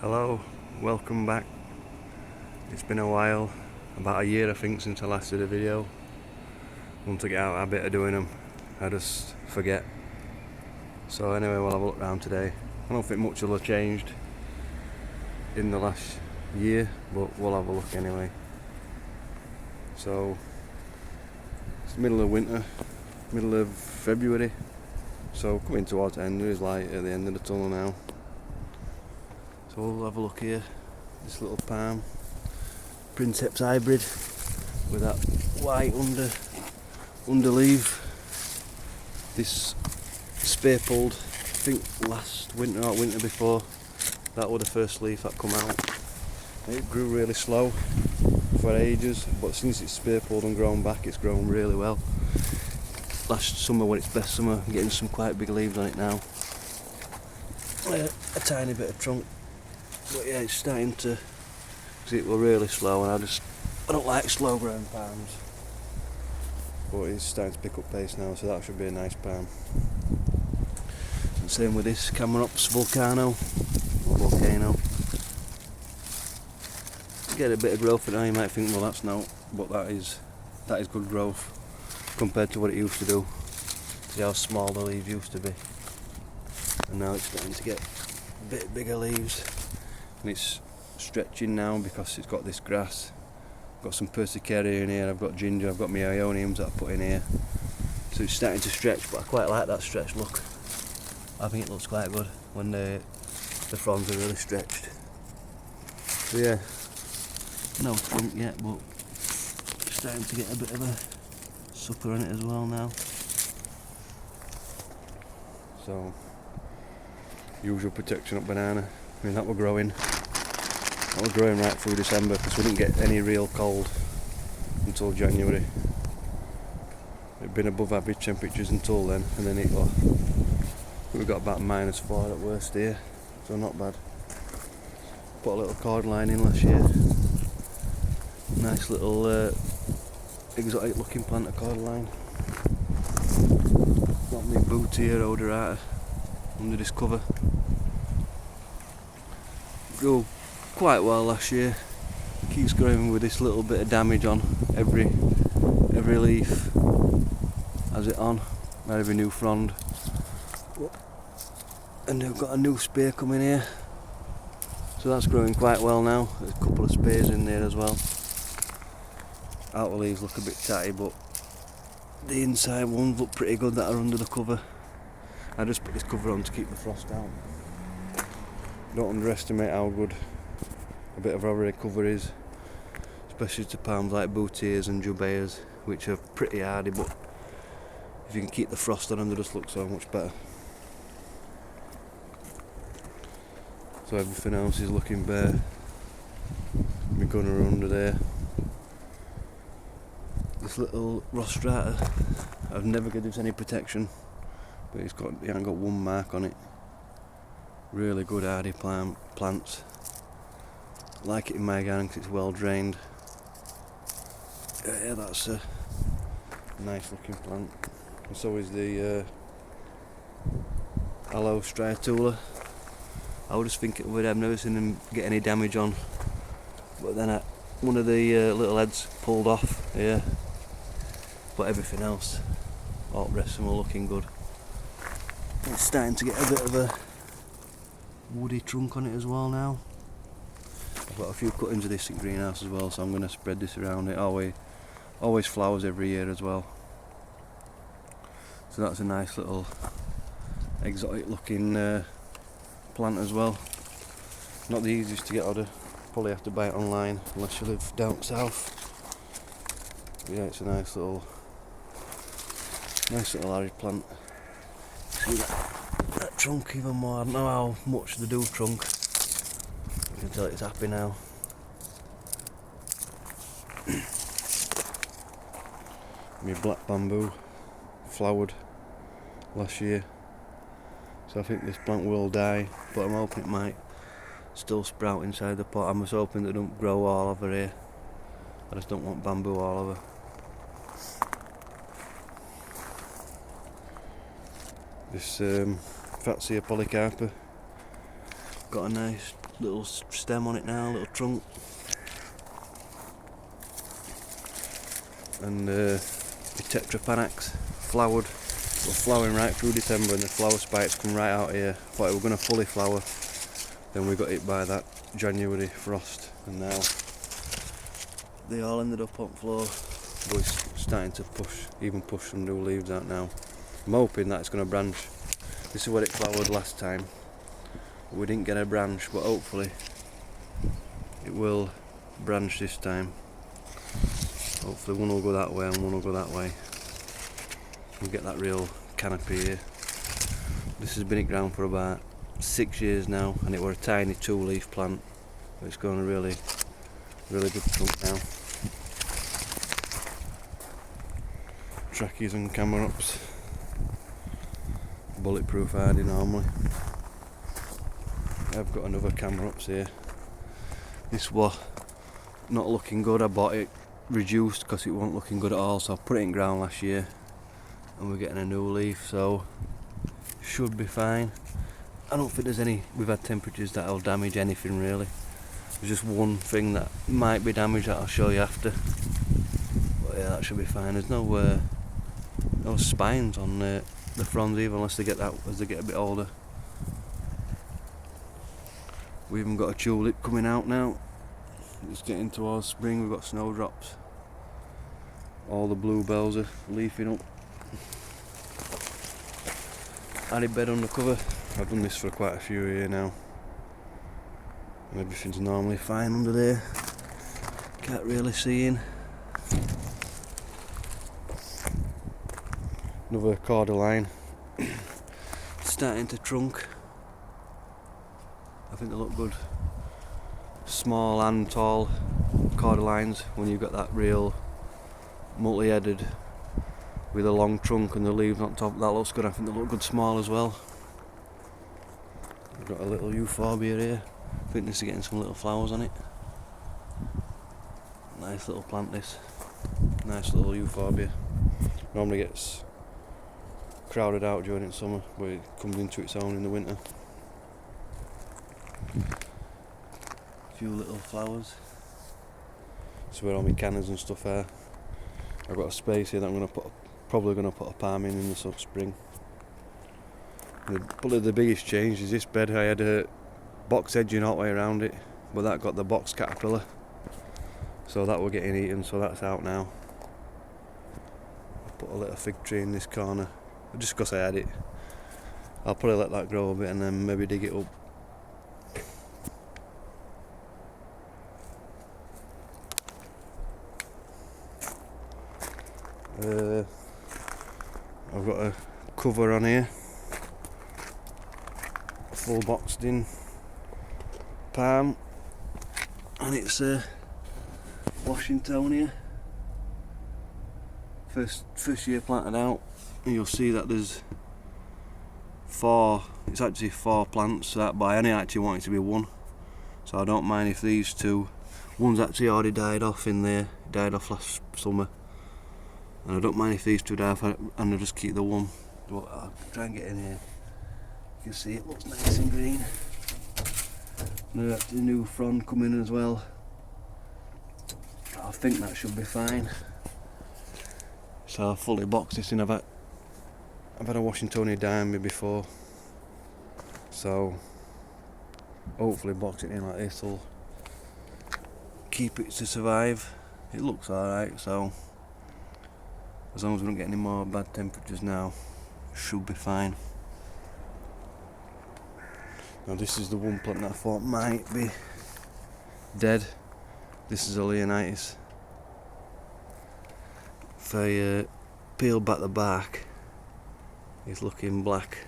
Hello, welcome back. It's been a while, about a year I think since I last did a video. Once I get out of the habit of doing them, I just forget. So anyway, we'll have a look around today. I don't think much will have changed in the last year, but we'll have a look anyway. So, it's the middle of winter, middle of February. So coming towards the end, there is light at the end of the tunnel now. So we'll have a look here, this little palm, Princeps hybrid with that white underleaf. This spear pulled, I think last winter or winter before, that was the first leaf that come out. It grew really slow for ages, but since it's spear pulled and grown back, it's grown really well. Last summer was its best summer, I'm getting some quite big leaves on it now. A tiny bit of trunk. But yeah, it's starting to, because it was really slow, and I don't like slow growing palms. But it's starting to pick up pace now, so that should be a nice palm. And same with this Canary volcano. Get a bit of growth in there, you might think, well that's no, but that is good growth compared to what it used to do. See how small the leaves used to be. And now it's starting to get a bit bigger leaves. And it's stretching now because it's got this grass. I've got some Persicaria in here, I've got ginger, I've got my Ioniums that I put in here. So it's starting to stretch, but I quite like that stretch look. I think it looks quite good when the fronds are really stretched. So yeah, no trunk yet, but it's starting to get a bit of a sucker on it as well now. So, usual protection up banana. I mean, that were growing right through December because we didn't get any real cold until January. It'd been above average temperatures until then, and then we got about -4 at worst here, so not bad. Put a little cordline in last year. Nice little exotic looking plant of cordline. Got my Bootia odorata under this cover. Grew quite well last year. Keeps growing with this little bit of damage on every leaf has it on, every new frond. And they've got a new spear coming here, so that's growing quite well now. There's a couple of spears in there as well. Outer leaves look a bit tatty, but the inside ones look pretty good that are under the cover. I just put this cover on to keep the frost out. Don't underestimate how good a bit of already cover is, especially to palms like Boutiers and Jubaeas, which are pretty hardy, but if you can keep the frost on them, they just look so much better. So everything else is looking bare. My gunner under there. This little rostrata, I've never given this any protection, but it hasn't got one mark on it. Really good hardy plants. Like it in my garden because it's well drained. Yeah, that's a nice looking plant. And so is the Aloe striatula. I was just thinking I've never seen them get any damage on, but then one of the little heads pulled off here. But everything else, all the rest of them are looking good. It's starting to get a bit of a woody trunk on it as well now. I've got a few cuttings of this in greenhouse as well, so I'm going to spread this around. It always flowers every year as well. So that's a nice little exotic looking plant as well. Not the easiest to get order, probably have to buy it online unless you live down south. But yeah, it's a nice little hardy plant. See that trunk even more. I don't know how much they do trunk. You can tell it's happy now. My black bamboo flowered last year, so I think this plant will die, but I'm hoping it might still sprout inside the pot. I'm just hoping they don't grow all over here. I just don't want bamboo all over. This Acacia Polycarpus got a nice little stem on it now, little trunk. And the Tetrapanax flowered. It was flowering right through December and the flower spikes come right out here. Thought it were going to fully flower. Then we got hit by that January frost and now they all ended up on floor. But it's starting to push some new leaves out now. I'm hoping that it's going to branch. This is where it flowered last time. We didn't get a branch, but hopefully it will branch this time. Hopefully one will go that way and one will go that way. We'll get that real canopy here. This has been at ground for about 6 years now, and it was a tiny 2-leaf plant. But it's going a really good trunk now. Trackies and Camarops. Bulletproof hardy normally. I've got another Camarops here. This was not looking good. I bought it reduced because it wasn't looking good at all, so I put it in ground last year and we're getting a new leaf, so should be fine. I don't think there's any, we've had temperatures that'll damage anything really. There's just one thing that might be damaged that I'll show you after, but yeah, that should be fine. There's no spines on the fronds either, unless they get as they get a bit older. We even got a tulip coming out now. It's getting towards spring. We've got snowdrops. All the bluebells are leafing up. Added bed under cover. I've done this for quite a few years now. And everything's normally fine under there. Can't really see in. Another cordyline. Starting to trunk. I think they look good. Small and tall cordylines when you've got that real multi-headed with a long trunk and the leaves on top. That looks good. I think they look good small as well. We've got a little euphorbia here. I think this is getting some little flowers on it. Nice little plant this. Nice little euphorbia. Normally gets crowded out during its summer, but it comes into its own in the winter. A few little flowers. This is where all my canners and stuff are. I've got a space here that I'm probably going to put a palm in the spring. Probably the biggest change is this bed. I had a box edging all the way around it, but that got the box caterpillar, so that were getting eaten, so that's out now. I put a little fig tree in this corner, just because I had it. I'll probably let that grow a bit and then maybe dig it up. I've got a cover on here, full boxed in palm, and it's a Washingtonia, first year planted out, and you'll see that there's it's actually 4 plants, but I only actually want it to be 1, so I don't mind if these 2, one's actually already died off in there, died off last summer, and I don't mind if these 2 die off, and I'll just keep the 1, but I'll try and get in here. You can see it looks nice and green. The new frond coming as well. I think that should be fine. So I'll fully box this in. I've had a Washingtonia die on me before, so hopefully box it in like this will keep it to survive. It looks alright, so as long as we don't get any more bad temperatures now, should be fine. Now this is the one plant that I thought might be dead. This is a Leonidas. If I peel back the bark, it's looking black,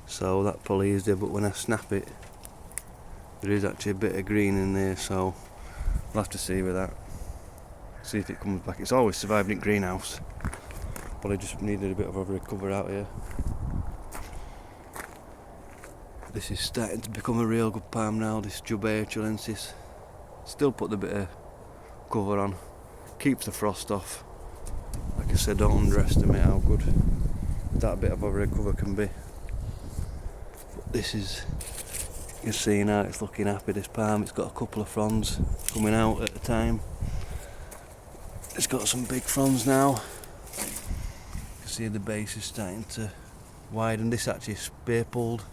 so that probably is dead, but when I snap it, there is actually a bit of green in there, so we'll have to see with that. See if it comes back. It's always survived in greenhouse, but I just needed a bit of a recover out here. This is starting to become a real good palm now, this Jubea chilensis. Still put the bit of cover on, keeps the frost off. Like I said, don't underestimate how good that bit of a recover can be. But this is You can see now it's looking happy, this palm. It's got a couple of fronds coming out at a time. It's got some big fronds now. You can see the base is starting to widen. This actually spear pulled.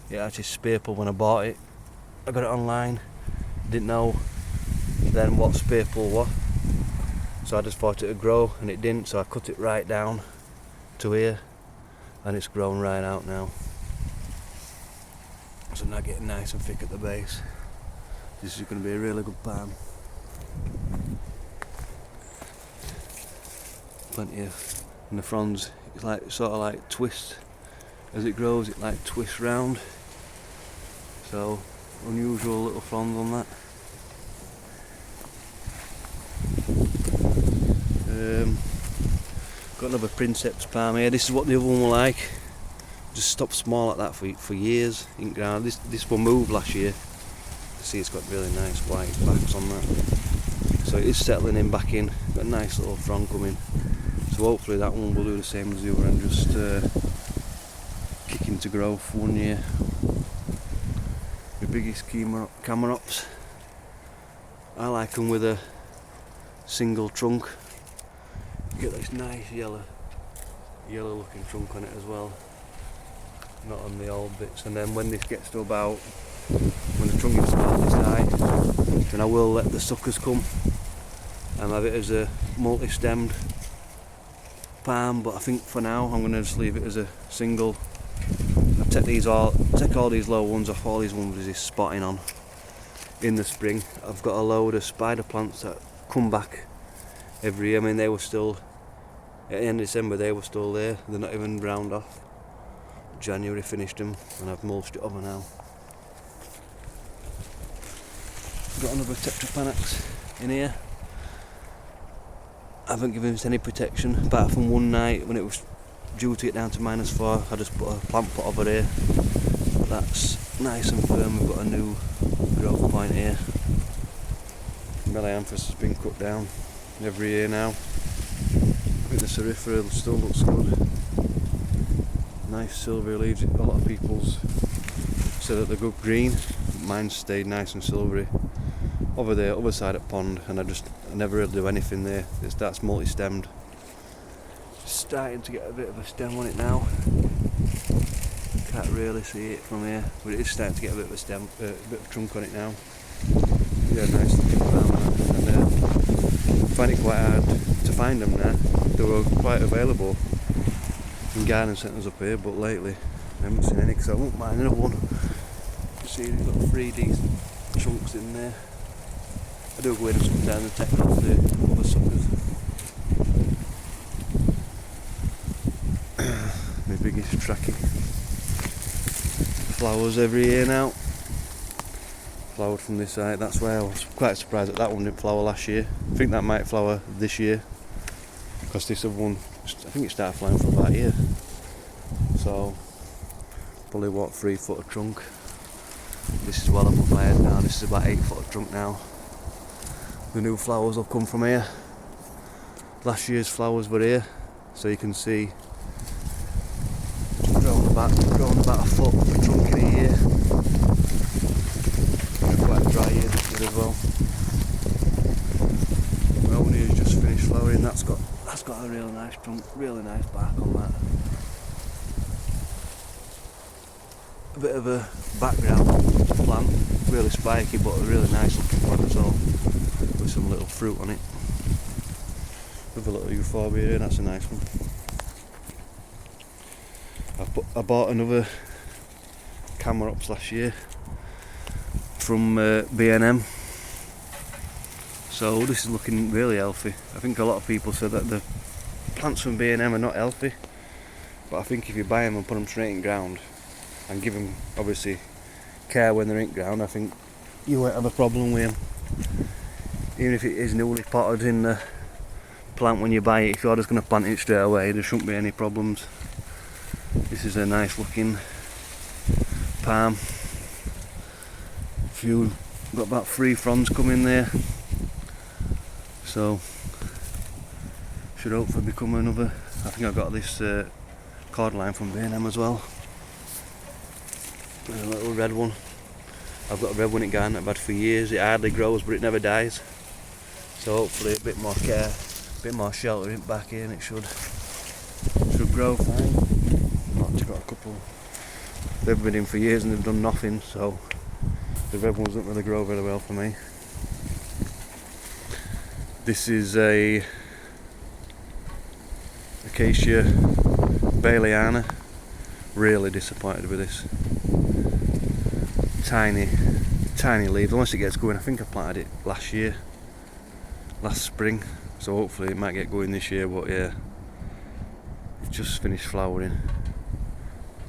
It actually spear pulled when I bought it. I got it online. Didn't know then what spear pull was. So I just thought it would grow, and it didn't, so I cut it right down to here, and it's grown right out now. So now getting nice and thick at the base. This is going to be a really good palm. Plenty of, and the fronds, it's like sort of like twist as it grows. It like twists round. So unusual little fronds on that. Got another Princeps palm here. This is what the other one were like. Just stopped small like that for years in ground. This one moved last year. You see, it's got really nice white backs on that. So it is settling in back in. Got a nice little frond coming. So hopefully that one will do the same as the other and just kick into growth one year. The biggest Camarops. I like them with a single trunk. You get this nice yellow looking trunk on it as well. Not on the old bits. And then when this gets to about, when the trunk is about this high, then I will let the suckers come and have it as a multi-stemmed palm. But I think for now I'm going to just leave it as a single. I'll take all these low ones off, all these ones with this spotting on in the spring. I've got a load of spider plants that come back every year. I mean, they were still, at the end of December they were still there. They're not even round off. January finished them and I've mulched it over now. Got another Tetrapanax in here. I haven't given it any protection apart from one night when it was due to get down to -4. I just put a plant pot over there. But that's nice and firm. We've got a new growth point here. Melianthus has been cut down every year now. I think the Cerifera still looks good. Nice silvery leaves. A lot of people's said that they're good green. Mine stayed nice and silvery. Over there, other side of the pond, and I never really do anything there. That's multi-stemmed. Starting to get a bit of a stem on it now. Can't really see it from here, but it is starting to get a bit of a stem, a bit of trunk on it now. Yeah, nice looking palm, and I find it quite hard to find them now. They were quite available in garden centres up here, but lately I haven't seen any, because I won't mind another one. You see, we've got 3 decent chunks in there. I do go in sometimes and take off the other suckers. My biggest trachy. Flowers every year now. Flowered from this side. That's why I was quite surprised that one didn't flower last year. I think that might flower this year, because this other one, I think it started flowering for about a year. So probably what, 3 foot of trunk. This is well up my head now. This is about 8 foot of trunk now. The new flowers will come from here. Last year's flowers were here, so you can see grown about a foot of trunk in a year. Quite a dry year this year as well. Paulownia has just finished flowering. That's got a really nice trunk, really nice bark on that. A bit of a background plant, really spiky but a really nice looking plant as well, with some little fruit on it. With a little euphorbia here, that's a nice one. I bought another Camarops last year from B&M. So this is looking really healthy. I think a lot of people said that the plants from B&M are not healthy, but I think if you buy them and put them straight in ground and give them obviously care when they're in ground, I think you won't have a problem with them. Even if it is newly potted in the plant when you buy it, if you're just going to plant it straight away, there shouldn't be any problems. This is a nice looking palm. Got about 3 fronds coming there, so should hopefully become another. I think I got this cordyline from B&M as well. A little red one. I've got a red one in garden I've had for years. It hardly grows, but it never dies. So hopefully a bit more care, a bit more shelter back here, and it should grow fine. I've actually got a couple. They've been in for years and they've done nothing, so the red ones don't really grow very well for me. This is a Acacia Paulownia. Really disappointed with this. Tiny leaves. Once it gets going, I think I planted it last spring, so hopefully it might get going this year. But yeah, it just finished flowering,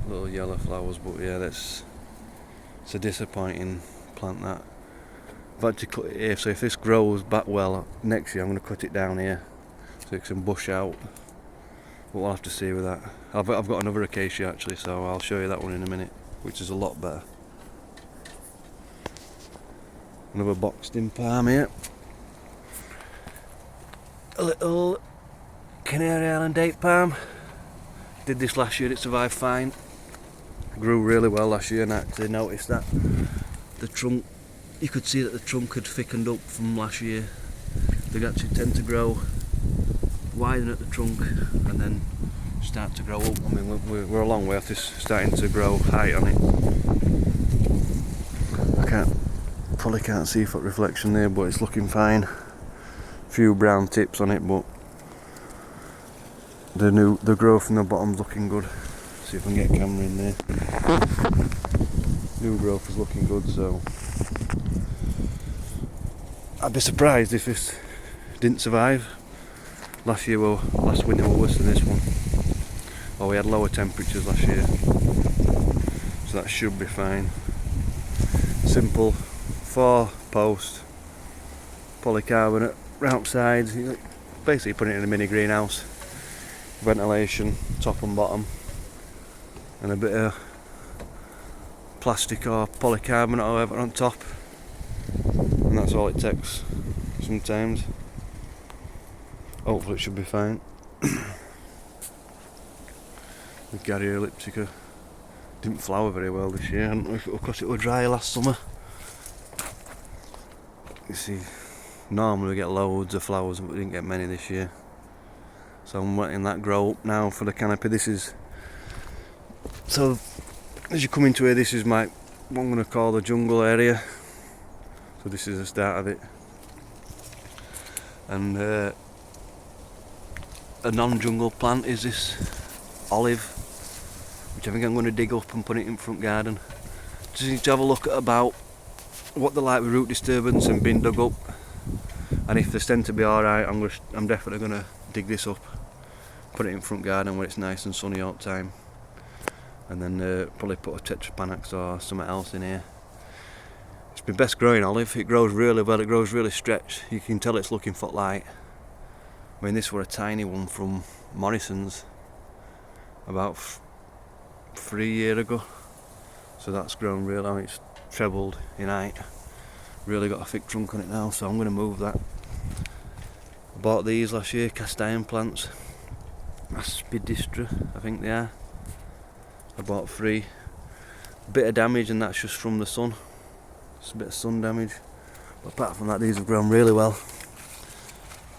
little yellow flowers. But yeah, it's a disappointing plant. That I've had to cut it here, so if this grows back well next year, I'm going to cut it down here so it can bush out. But we'll have to see with that. I've got another acacia actually, so I'll show you that one in a minute, which is a lot better. Another boxed in palm here. A little Canary Island date palm. Did this last year, it survived fine. Grew really well last year, and I actually noticed that the trunk, you could see that the trunk had thickened up from last year. They actually tend to grow, widen at the trunk and then start to grow up. I mean, we're a long way off this starting to grow height on it. Probably can't see foot reflection there, but it's looking fine. Few brown tips on it, but the growth from the bottom's looking good. See if I can get camera in there. New growth is looking good, so I'd be surprised if this didn't survive. Last winter were worse than this one. Oh, we had lower temperatures last year, so that should be fine. Simple 4-post polycarbonate round sides. Basically putting it in a mini greenhouse. Ventilation top and bottom, and a bit of plastic or polycarbonate or whatever on top, and that's all it takes sometimes. Hopefully it should be fine. The Gary elliptica didn't flower very well this year. I don't know if it was because it was dry last summer. You see, normally we get loads of flowers, but we didn't get many this year. So I'm letting that grow up now for the canopy. So as you come into here, this is what I'm going to call the jungle area. So this is the start of it. And a non-jungle plant is this olive, which I think I'm going to dig up and put it in front garden. Just need to have a look at about what they're like with root disturbance and being dug up, and if they tend to be alright, I'm definitely going to dig this up, put it in front garden where it's nice and sunny all the time, and then probably put a Tetrapanax or something else in here. It's my best growing olive. It grows really well, it grows really stretched. You can tell it's looking for light. I mean, this were a tiny one from Morrison's about 3 years ago, so that's grown really. I mean, it's trebled in height. Really got a thick trunk on it now, so I'm going to move that. I bought these last year, cast iron plants. Aspidistra, I think they are. I bought 3. A bit of damage, and that's just from the sun. It's a bit of sun damage. But apart from that, these have grown really well.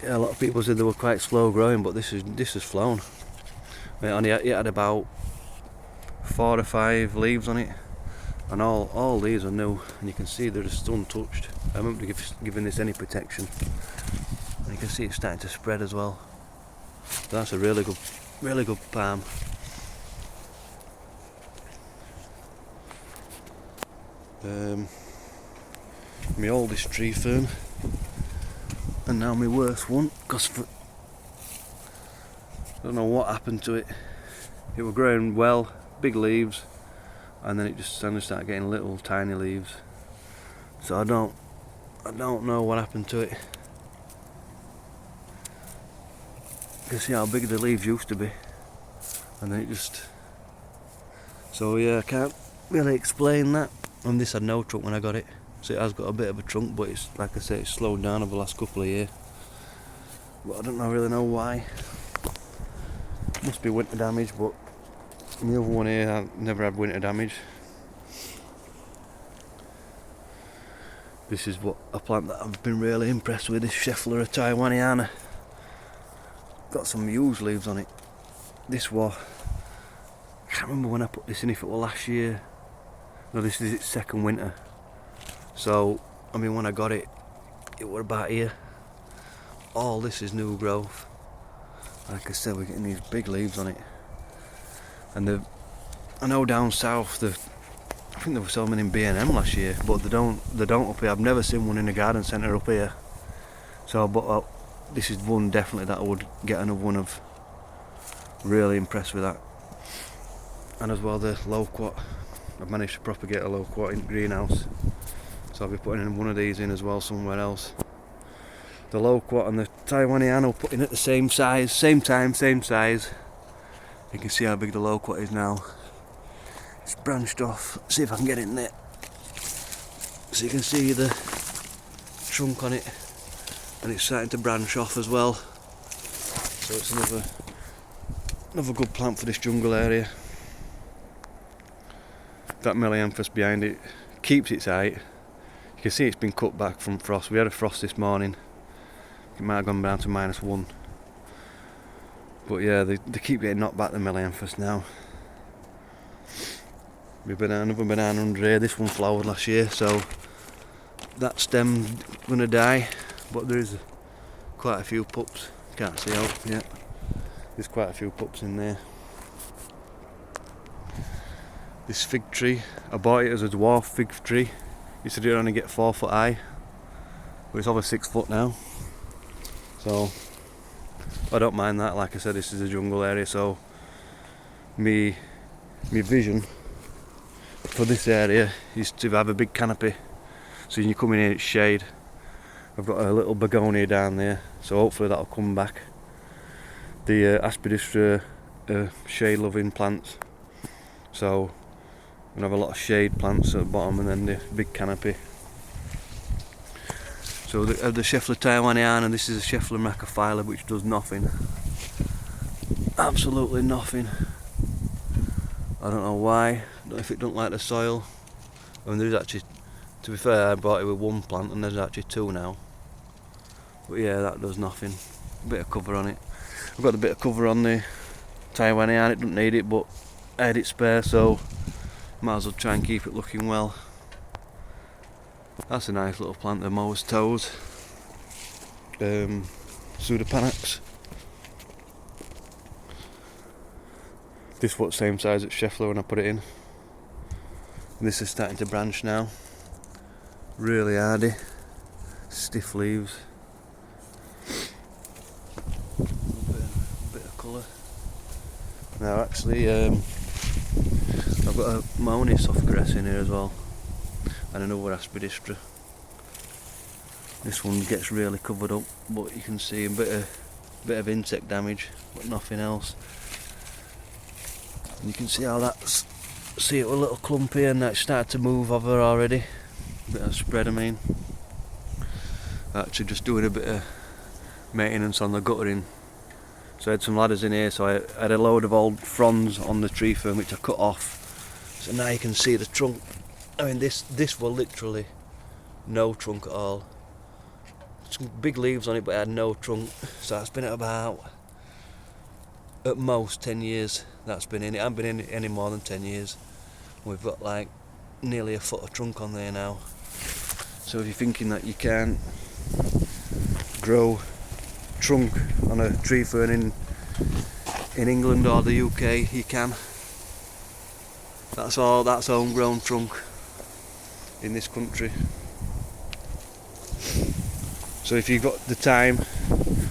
Yeah, a lot of people said they were quite slow growing, but this has flown. It had about 4 or 5 leaves on it, and all these are new, and you can see they're just untouched. I haven't given this any protection, and you can see it's starting to spread as well. So that's a really good palm. My oldest tree fern, and now my worst one, because I don't know what happened to it. It was growing well, big leaves, and then it just suddenly started getting little tiny leaves. So I don't know what happened to it. You can see how big the leaves used to be, and then it just. So yeah, I can't really explain that. And this had no trunk when I got it, so it has got a bit of a trunk, but it's, like I say, it's slowed down over the last couple of years. But I don't really know why. Must be winter damage, but the other one here, I've never had winter damage. This is what a plant that I've been really impressed with, this Schefflera Taiwaniana. Got some huge leaves on it. This was, I can't remember when I put this in, if it was last year. No, this is its second winter. So, I mean, when I got it, it was about here. All this is new growth. Like I said, we're getting these big leaves on it. And I know down south, I think there were so many in B&M last year, but they don't up here. I've never seen one in a garden centre up here. So, but this is one definitely that I would get another one of. Really impressed with that. And as well the loquat. I've managed to propagate a loquat in the greenhouse. So I'll be putting in one of these in as well somewhere else. The loquat and the Taiwaniana put in at the same size, same time, same size. You can see how big the loquat is now. It's branched off. See if I can get it in there. So you can see the trunk on it, and it's starting to branch off as well. So it's another good plant for this jungle area. That Melianthus behind it keeps its height. You can see it's been cut back from frost. We had a frost this morning. It might have gone down to -1. But yeah, they keep getting knocked back, the Melianthus now. Another banana under here. This one flowered last year, so that stem's gonna die. But there is quite a few pups. Can't see out yet. There's quite a few pups in there. This fig tree, I bought it as a dwarf fig tree. You said it'd only get 4 foot high, but it's over 6 foot now. So I don't mind that. Like I said, this is a jungle area, so me vision for this area is to have a big canopy, so when you come in here it's shade. I've got a little begonia down there, so hopefully that'll come back. The aspidistra shade loving plants, so I'm gonna have a lot of shade plants at the bottom and then the big canopy. So the Schefflera Taiwaniana, this is a Schefflera macrophylla, which does nothing. Absolutely nothing. I don't know why. I don't know if it don't like the soil. I mean, there's actually, to be fair, I bought it with one plant and there's actually 2 now. But yeah, that does nothing. A bit of cover on it. I've got a bit of cover on the Taiwaniana, it doesn't need it, but I had it spare, so might as well try and keep it looking well. That's a nice little plant, the mower's toes. Pseudopanax. This was the same size as Schefflera when I put it in. And this is starting to branch now. Really hardy. Stiff leaves. A bit of colour. Now actually, I've got a Mahoney softgrass in here as well. And another aspidistra. This one gets really covered up, but you can see a bit of insect damage, but nothing else. And you can see how that's, see it with a little clump here, and that's started to move over already. Bit of spread, I mean. Actually just doing a bit of maintenance on the guttering. So I had some ladders in here, so I had a load of old fronds on the tree fern which I cut off. So now you can see the trunk. I mean, this was literally no trunk at all. Some big leaves on it, but it had no trunk. So that's been about, at most, 10 years that's been in it. I haven't been in it any more than 10 years. We've got like nearly a foot of trunk on there now. So if you're thinking that you can't grow trunk on a tree fern in England or the UK, you can. That's all, that's homegrown trunk in this country. So if you've got the time,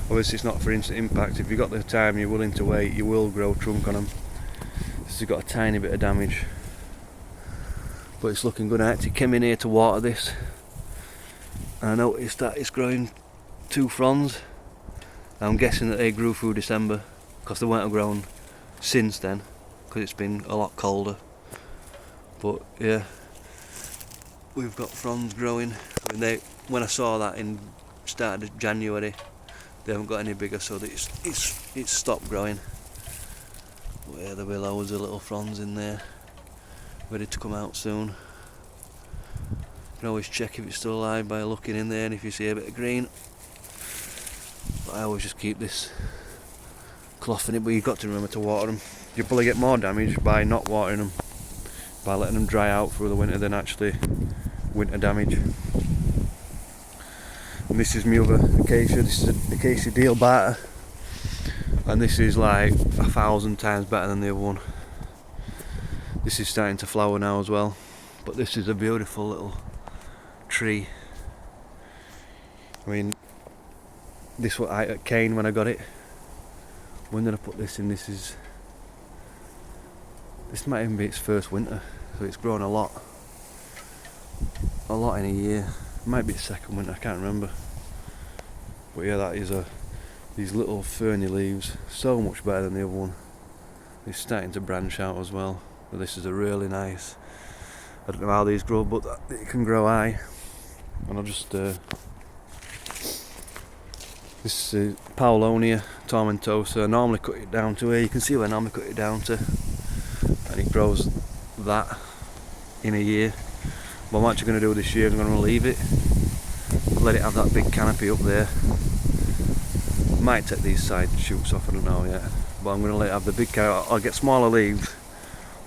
obviously it's not for instant impact, if you've got the time, you're willing to wait, you will grow trunk on them. This has got a tiny bit of damage, but it's looking good. I actually came in here to water this and I noticed that it's growing 2 fronds. I'm guessing that they grew through December, because they weren't grown since then, because it's been a lot colder. But yeah, we've got fronds growing. I mean, when I saw that in start of January, they haven't got any bigger, so that it's stopped growing. But yeah, there'll be loads of little fronds in there, ready to come out soon. can always check if it's still alive by looking in there, and if you see a bit of green. But I always just keep this cloth in it, but you've got to remember to water them. You'll probably get more damage by not watering them, by letting them dry out through the winter, than actually winter damage. And this is my other acacia. This is an acacia deal barter, and this is like 1,000 times better than the other one. This is starting to flower now as well, but this is a beautiful little tree. I mean, this was at Cane when I got it. When did I put this in? This might even be its first winter, so it's grown a lot in a year. It might be its second winter, I can't remember. But yeah, that is these little ferny leaves, so much better than the other one. It's starting to branch out as well. But this is a really nice, I don't know how these grow, but it can grow high. And I'll just this is Paulownia tomentosa. I normally cut it down to here. You can see where I normally cut it down to, and it grows that in a year. What I'm actually going to do this year is I'm going to leave it, let it have that big canopy up there. Might take these side shoots off, I don't know yet, but I'm going to let it have the big canopy. I'll get smaller leaves,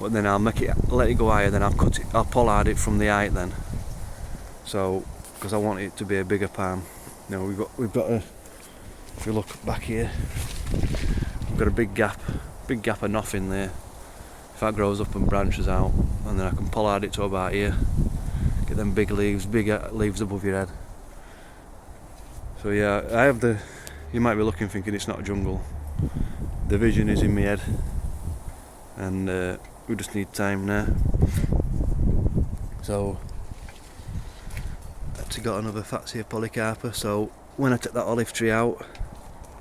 but then I'll let it go higher, then I'll pollard it from the height then. So, because I want it to be a bigger palm. Now we've got a, if you look back here, we've got a big gap of nothing there. If that grows up and branches out, and then I can pollard it to about here, get them bigger leaves above your head. So yeah, I have you might be looking thinking it's not a jungle. The vision is in my head, and we just need time now. So I've actually got another Acacia and Paulownia, so when I take that olive tree out,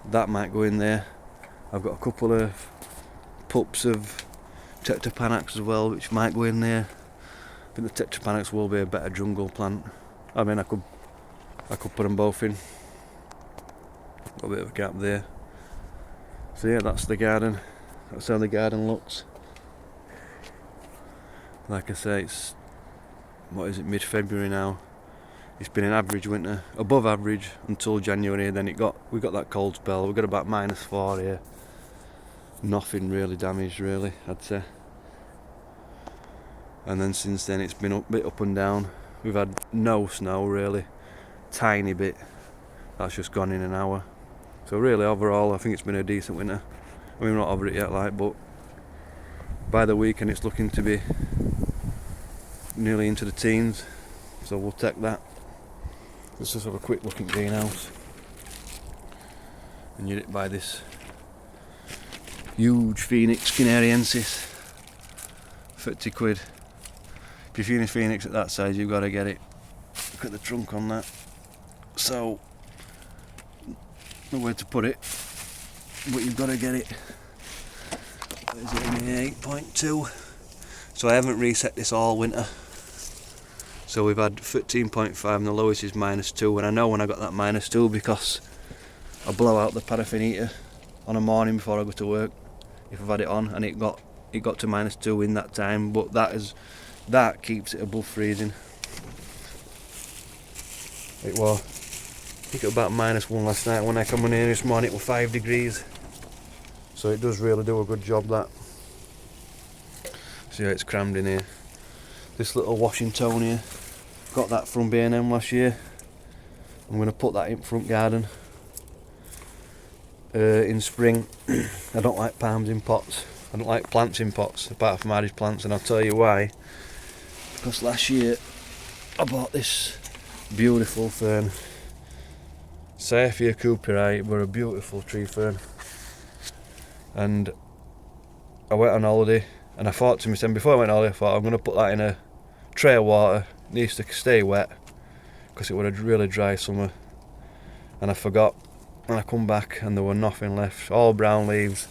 that might go in there. I've got a couple of pups of Tetrapanax as well, which might go in there. I think the Tetrapanax will be a better jungle plant. I mean, I could put them both in. Got a bit of a gap there. So yeah, that's the garden. That's how the garden looks. Like I say, it's, what is it, mid-February now. It's been an average winter, above average until January. Then we got that cold spell. We got about -4 here. Nothing really damaged, really, I'd say. And then since then it's been a bit up and down. We've had no snow really, tiny bit. That's just gone in an hour. So really overall I think it's been a decent winter. I mean, we're not over it yet, but by the weekend it's looking to be nearly into the teens. So we'll take that. Let's just have a quick look at greenhouse. And you're hit by this huge Phoenix Canariensis, 50 quid. If you're feeling a Phoenix at that size, you've got to get it. Look at the trunk on that. So, no way to put it, but you've got to get it. What is it in here? 8.2. So I haven't reset this all winter. So we've had 13.5 and the lowest is -2, and I know when I got that -2 because I blow out the paraffin heater on a morning before I go to work if I've had it on, and it got to -2 in that time, but that keeps it above freezing. It was, I think it was about -1 last night. When I come in here this morning it was 5 degrees, so it does really do a good job, that. See how it's crammed in here. This little Washington here, got that from B&M last year. I'm going to put that in front garden in spring. I don't like palms in pots. I don't like plants in pots, apart from Irish plants, and I'll tell you why. Because last year I bought this beautiful fern, Saphia cooperi, were a beautiful tree fern. And I went on holiday, and I thought to myself, before I went on holiday, I thought I'm going to put that in a tray of water. It needs to stay wet because it was a really dry summer, and I forgot. And I come back and there were nothing left, all brown leaves.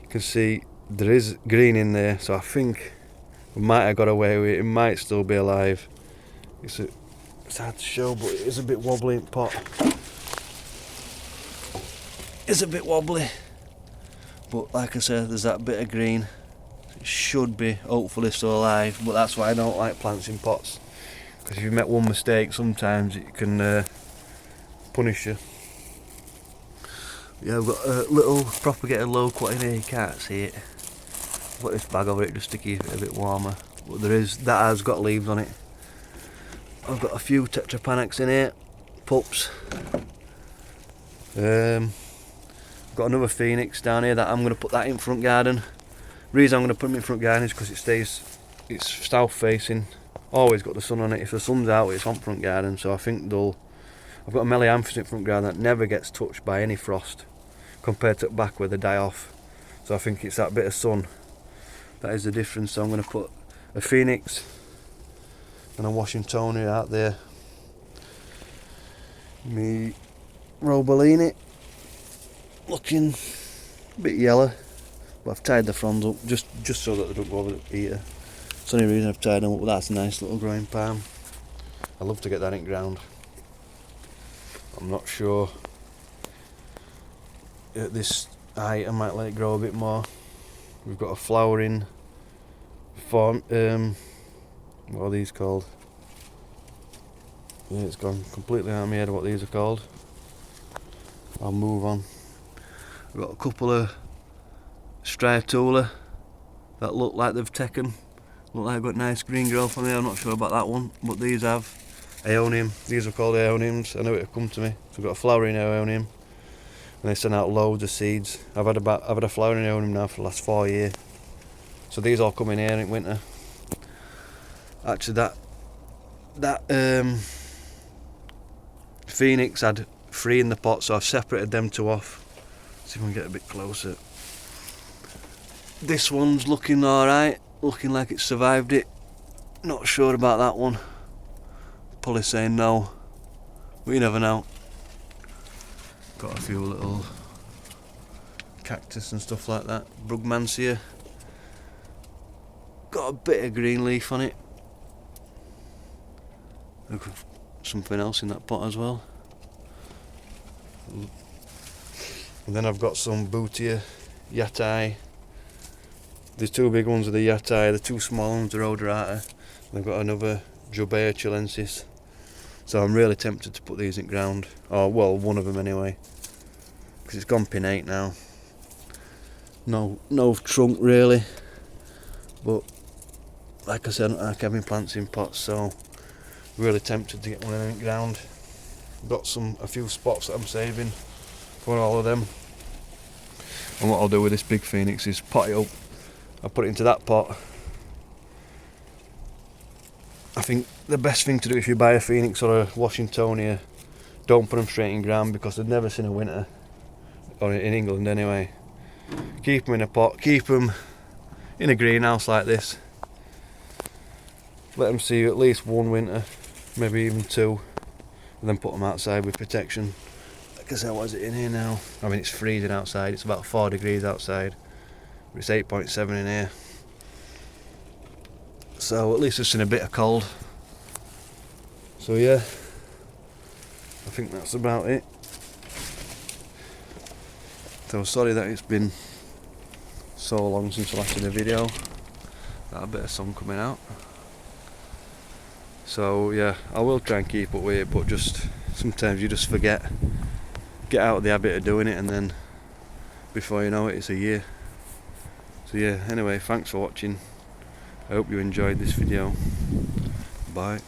You can see there is green in there, so I think we might have got away with it. It might still be alive. It's hard to show, but it is a bit wobbly in pot. It's a bit wobbly, but like I said, there's that bit of green. It should be hopefully still alive, but that's why I don't like plants in pots. because if you make one mistake sometimes it can punish you. Yeah, I've got a little propagated loquat in here, you can't see it. I've got this bag over it just to keep it a bit warmer, but that has got leaves on it. I've got a few Tetrapanax in here, pups. Got another phoenix down here that I'm going to put that in front garden. The reason I'm going to put them in front garden is because it's south facing, always got the sun on it. If the sun's out it's on front garden, so I think I've got a melianthus in front garden that never gets touched by any frost compared to the back where they die off. So I think it's that bit of sun that is the difference. So I'm going to put a phoenix and a Washingtonia out there. Me Robellini, looking a bit yellow, but I've tied the fronds up just so that they don't go over the heater. It's the only reason I've tied them up, but that's a nice little growing palm. I'd love to get that in ground. I'm not sure. At this height I might let it grow a bit more. We've got a flowering form, what are these called? Yeah, it's gone completely out of my head what these are called. I'll move on. We've got a couple of striatula that look like they've taken. Look like they've got nice green growth on there. I'm not sure about that one, but these have aeonium. These are called aeoniums. I know it'll come to me. So we've got a flowering aeonium, and they send out loads of seeds. I've had a flowering aeonium now for the last 4 years. So these all come in here in winter. Actually, that phoenix had 3 in the pot, so I've separated them 2 off. See if we can get a bit closer. This one's looking alright, looking like it's survived it. Not sure about that one. Probably saying no, but you never know. Got a few little cactus and stuff like that. Brugmansia. Got a bit of green leaf on it. Look, something else in that pot as well. And then I've got some Bootia Yatai. There's 2 big ones of the Yatai, the 2 small ones are Odorata. And I've got another Jobea chilensis. So I'm really tempted to put these in ground. Or, well, one of them anyway. Because it's gone pinnate now. No trunk really. But, like I said, I don't like having plants in pots, so really tempted to get one of them in ground. Got a few spots that I'm saving for all of them. And what I'll do with this big phoenix is pot it up. I'll put it into that pot. I think the best thing to do if you buy a phoenix or a Washingtonia, don't put them straight in ground because they've never seen a winter, or in England anyway. Keep them in a pot, keep them in a greenhouse like this. Let them see at least 1 winter, maybe even 2, and then put them outside with protection. Like I said, what is it in here now? I mean, it's freezing outside, it's about 4 degrees outside, but it's 8.7 in here. So at least it's in a bit of cold. So yeah, I think that's about it. So sorry that it's been so long since I last did a video. Got a bit of sun coming out. So yeah, I will try and keep up with it, but just sometimes you just forget. Get out of the habit of doing it, and then before you know it, it's a year. So yeah, anyway, thanks for watching. I hope you enjoyed this video. Bye.